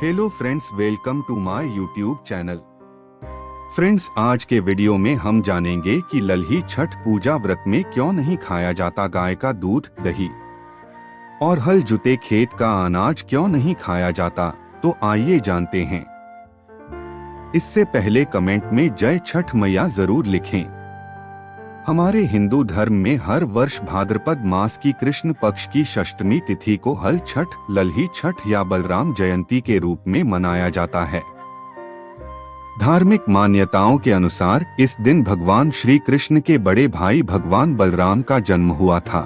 Hello friends, welcome to my YouTube channel. Friends, आज के video में हम जानेंगे कि लल्ही छठ पूजा व्रत में क्यों नहीं खाया जाता गाय का दूध, दही और हल जुते खेत का अनाज क्यों नहीं खाया जाता। तो आइए जानते हैं। इससे पहले कमेंट में जय छठ मैया जरूर लिखें। हमारे हिंदू धर्म में हर वर्ष भाद्रपद मास की कृष्ण पक्ष की षष्ठमी तिथि को हल छठ, लल्ही छठ या बलराम जयंती के रूप में मनाया जाता है। धार्मिक मान्यताओं के अनुसार इस दिन भगवान श्री कृष्ण के बड़े भाई भगवान बलराम का जन्म हुआ था।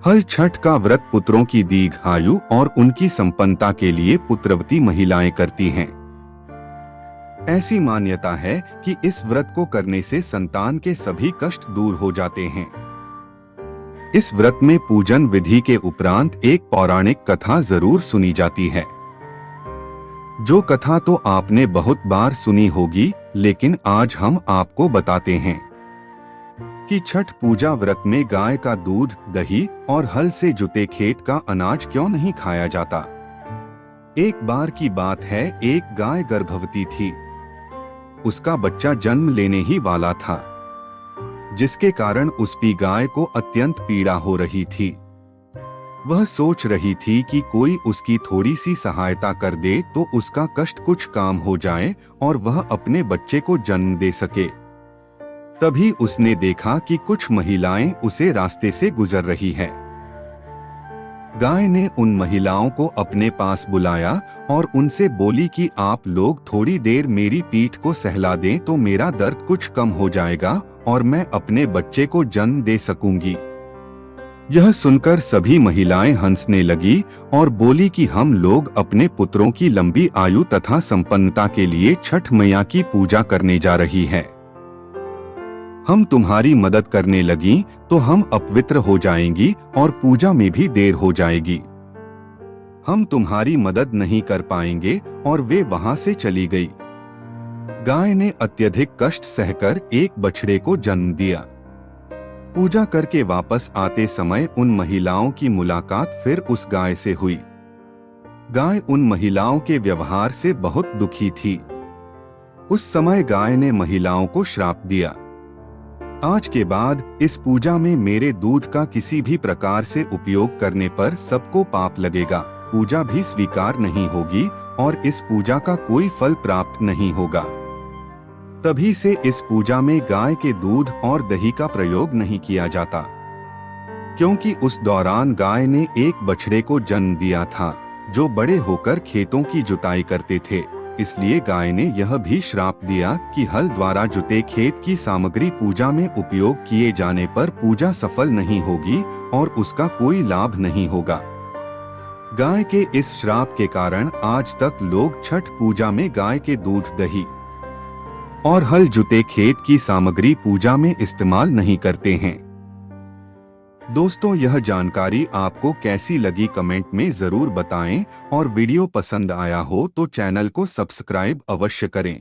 हल छठ का व्रत पुत्रों की दीर्घ आयु और उनकी संपन्नता के लिए पुत्रवती महिलाएं करती हैं। ऐसी मान्यता है कि इस व्रत को करने से संतान के सभी कष्ट दूर हो जाते हैं। इस व्रत में पूजन विधि के उपरांत एक पौराणिक कथा जरूर सुनी जाती है। जो कथा तो आपने बहुत बार सुनी होगी, लेकिन आज हम आपको बताते हैं कि छठ पूजा व्रत में गाय का दूध, दही और हल से जुते खेत का अनाज क्यों नहीं खाया जाता। एक बार की बात है, एक गाय गर्भवती थी। उसका बच्चा जन्म लेने ही वाला था, जिसके कारण उसकी गाय को अत्यंत पीड़ा हो रही थी। वह सोच रही थी कि कोई उसकी थोड़ी सी सहायता कर दे तो उसका कष्ट कुछ काम हो जाए और वह अपने बच्चे को जन्म दे सके। तभी उसने देखा कि कुछ महिलाएं उसे रास्ते से गुजर रही हैं। गाय ने उन महिलाओं को अपने पास बुलाया और उनसे बोली कि आप लोग थोड़ी देर मेरी पीठ को सहला दें तो मेरा दर्द कुछ कम हो जाएगा और मैं अपने बच्चे को जन्म दे सकूंगी। यह सुनकर सभी महिलाएं हंसने लगी और बोली कि हम लोग अपने पुत्रों की लंबी आयु तथा संपन्नता के लिए छठ मैया की पूजा करने जा रही है। हम तुम्हारी मदद करने लगी तो हम अपवित्र हो जाएंगी और पूजा में भी देर हो जाएगी। हम तुम्हारी मदद नहीं कर पाएंगे। और वे वहां से चली गई। गाय ने अत्यधिक कष्ट सहकर एक बछड़े को जन्म दिया। पूजा करके वापस आते समय उन महिलाओं की मुलाकात फिर उस गाय से हुई। गाय उन महिलाओं के व्यवहार से बहुत दुखी थी। उस समय गाय ने महिलाओं को श्राप दिया, आज के बाद इस पूजा में मेरे दूध का किसी भी प्रकार से उपयोग करने पर सबको पाप लगेगा, पूजा भी स्वीकार नहीं होगी और इस पूजा का कोई फल प्राप्त नहीं होगा। तभी से इस पूजा में गाय के दूध और दही का प्रयोग नहीं किया जाता, क्योंकि उस दौरान गाय ने एक बछड़े को जन्म दिया था जो बड़े होकर खेतों की जुताई करते थे। इसलिए गाय ने यह भी श्राप दिया कि हल द्वारा जुते खेत की सामग्री पूजा में उपयोग किए जाने पर पूजा सफल नहीं होगी और उसका कोई लाभ नहीं होगा। गाय के इस श्राप के कारण आज तक लोग छठ पूजा में गाय के दूध, दही और हल जुते खेत की सामग्री पूजा में इस्तेमाल नहीं करते हैं। दोस्तों, यह जानकारी आपको कैसी लगी कमेंट में जरूर बताएं और वीडियो पसंद आया हो तो चैनल को सब्सक्राइब अवश्य करें।